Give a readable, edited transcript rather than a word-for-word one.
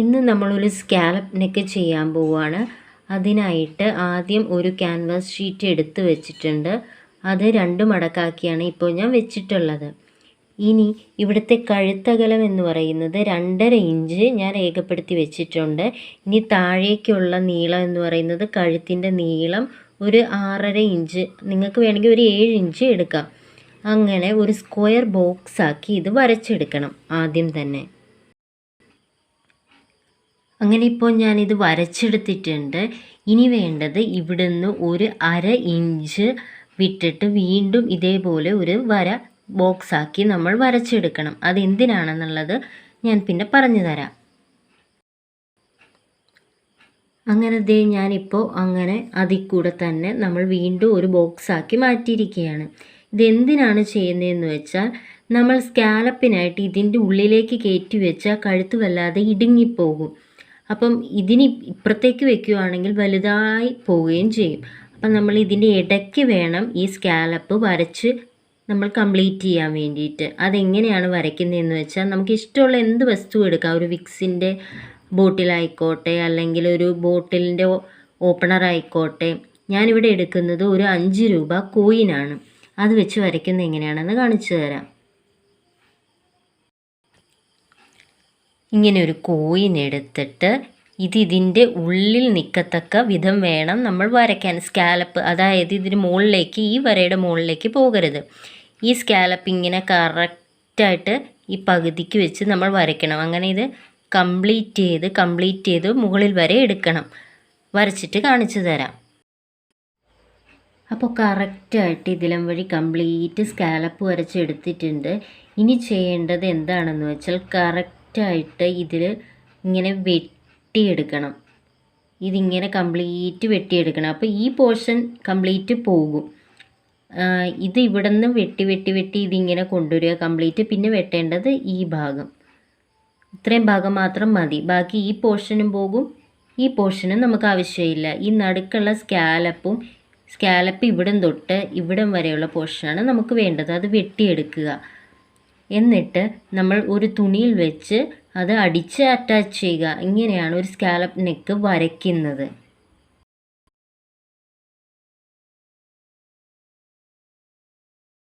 ഇന്ന് നമ്മളൊരു scallop neck ചെയ്യാൻ പോവുകയാണ്. അതിനായിട്ട് ആദ്യം ഒരു ക്യാൻവാസ് ഷീറ്റ് എടുത്ത് വെച്ചിട്ടുണ്ട്. അത് 2 മടക്കാക്കിയാണ് ഇപ്പോൾ ഞാൻ വെച്ചിട്ടുള്ളത്. ഇനി ഇവിടുത്തെ കഴുത്തകലം എന്ന് പറയുന്നത് 2.5 ഇഞ്ച് ഞാൻ രേഖപ്പെടുത്തി വെച്ചിട്ടുണ്ട്. ഇനി താഴേക്കുള്ള നീളം എന്ന് പറയുന്നത് കഴുത്തിൻ്റെ നീളം ഒരു 6.5 ഇഞ്ച്, നിങ്ങൾക്ക് വേണമെങ്കിൽ ഒരു 7 ഇഞ്ച് എടുക്കാം. അങ്ങനെ ഒരു സ്ക്വയർ ബോക്സ് ആക്കി ഇത് വരച്ചെടുക്കണം ആദ്യം തന്നെ. അങ്ങനെ ഇപ്പോൾ ഞാനിത് വരച്ചെടുത്തിട്ടുണ്ട്. ഇനി വേണ്ടത് ഇവിടുന്ന് ഒരു 1/2 ഇഞ്ച് വിട്ടിട്ട് വീണ്ടും ഇതേപോലെ ഒരു വര ബോക്സാക്കി നമ്മൾ വരച്ചെടുക്കണം. അതെന്തിനാണെന്നുള്ളത് ഞാൻ പിന്നെ പറഞ്ഞു തരാം. അങ്ങനെ ഞാനിപ്പോൾ അങ്ങനെ അതിൽ കൂടെ തന്നെ നമ്മൾ വീണ്ടും ഒരു ബോക്സാക്കി മാറ്റിയിരിക്കുകയാണ്. ഇതെന്തിനാണ് ചെയ്യുന്നതെന്ന് വെച്ചാൽ നമ്മൾ സ്കാലപ്പിനായിട്ട് ഇതിൻ്റെ ഉള്ളിലേക്ക് കയറ്റി വെച്ചാൽ കഴുത്ത് വല്ലാതെ ഇടുങ്ങിപ്പോകും. അപ്പം ഇതിന് ഇപ്പുറത്തേക്ക് വെക്കുകയാണെങ്കിൽ വലുതായി പോവുകയും ചെയ്യും. അപ്പം നമ്മൾ ഇതിൻ്റെ ഇടയ്ക്ക് വേണം ഈ സ്കാലപ്പ് വരച്ച് നമ്മൾ കംപ്ലീറ്റ് ചെയ്യാൻ വേണ്ടിയിട്ട്. അതെങ്ങനെയാണ് വരയ്ക്കുന്നതെന്ന് വെച്ചാൽ നമുക്ക് ഇഷ്ടമുള്ള എന്ത് വസ്തു എടുക്കാം. ഒരു വിക്സിൻ്റെ ബോട്ടിലായിക്കോട്ടെ, അല്ലെങ്കിൽ ഒരു ബോട്ടിലിൻ്റെ ഓപ്പണർ ആയിക്കോട്ടെ. ഞാനിവിടെ എടുക്കുന്നത് ഒരു 5 രൂപ കോയിനാണ്. അത് വെച്ച് വരയ്ക്കുന്നത് എങ്ങനെയാണെന്ന് കാണിച്ചു തരാം. ഇങ്ങനെ ഒരു കോയിൻ എടുത്തിട്ട് ഇതിൻ്റെ ഉള്ളിൽ നിൽക്കത്തക്ക വിധം വേണം നമ്മൾ വരയ്ക്കാൻ സ്കാലപ്പ്. അതായത് ഇതിന് മുകളിലേക്ക്, ഈ വരയുടെ മുകളിലേക്ക് പോകരുത്. ഈ സ്കാലപ്പ് ഇങ്ങനെ കറക്റ്റായിട്ട് ഈ പകുതിക്ക് വെച്ച് നമ്മൾ വരയ്ക്കണം. അങ്ങനെ ഇത് കംപ്ലീറ്റ് ചെയ്ത് മുകളിൽ വരെ എടുക്കണം. വരച്ചിട്ട് കാണിച്ചു തരാം. അപ്പോൾ കറക്റ്റായിട്ട് ഇതിലും വഴി കംപ്ലീറ്റ് സ്കാലപ്പ് വരച്ചെടുത്തിട്ടുണ്ട്. ഇനി ചെയ്യേണ്ടത് എന്താണെന്ന് വെച്ചാൽ കറക്റ്റായിട്ട് ഇതിൽ ഇങ്ങനെ വെട്ടിയെടുക്കണം. ഇതിങ്ങനെ കംപ്ലീറ്റ് വെട്ടിയെടുക്കണം. അപ്പോൾ ഈ പോർഷൻ കംപ്ലീറ്റ് പോകും. ഇത് ഇവിടെ നിന്ന് വെട്ടി ഇതിങ്ങനെ കൊണ്ടുവരിക കംപ്ലീറ്റ്. പിന്നെ വെട്ടേണ്ടത് ഈ ഭാഗം, ഇത്രയും ഭാഗം മാത്രം മതി. ബാക്കി ഈ പോർഷനും പോകും, ഈ പോർഷനും നമുക്ക് ആവശ്യമില്ല. ഈ നടുക്കുള്ള സ്കാലപ്പ് ഇവിടം തൊട്ട് ഇവിടം വരെയുള്ള പോർഷനാണ് നമുക്ക് വേണ്ടത്. അത് വെട്ടിയെടുക്കുക. എന്നിട്ട് നമ്മൾ ഒരു തുണിയിൽ വെച്ച് അത് അടിച്ച് അറ്റാച്ച് ചെയ്യുക. ഇങ്ങനെയാണ് ഒരു സ്കാലപ്പ് നെക്ക് വരയ്ക്കുന്നത്.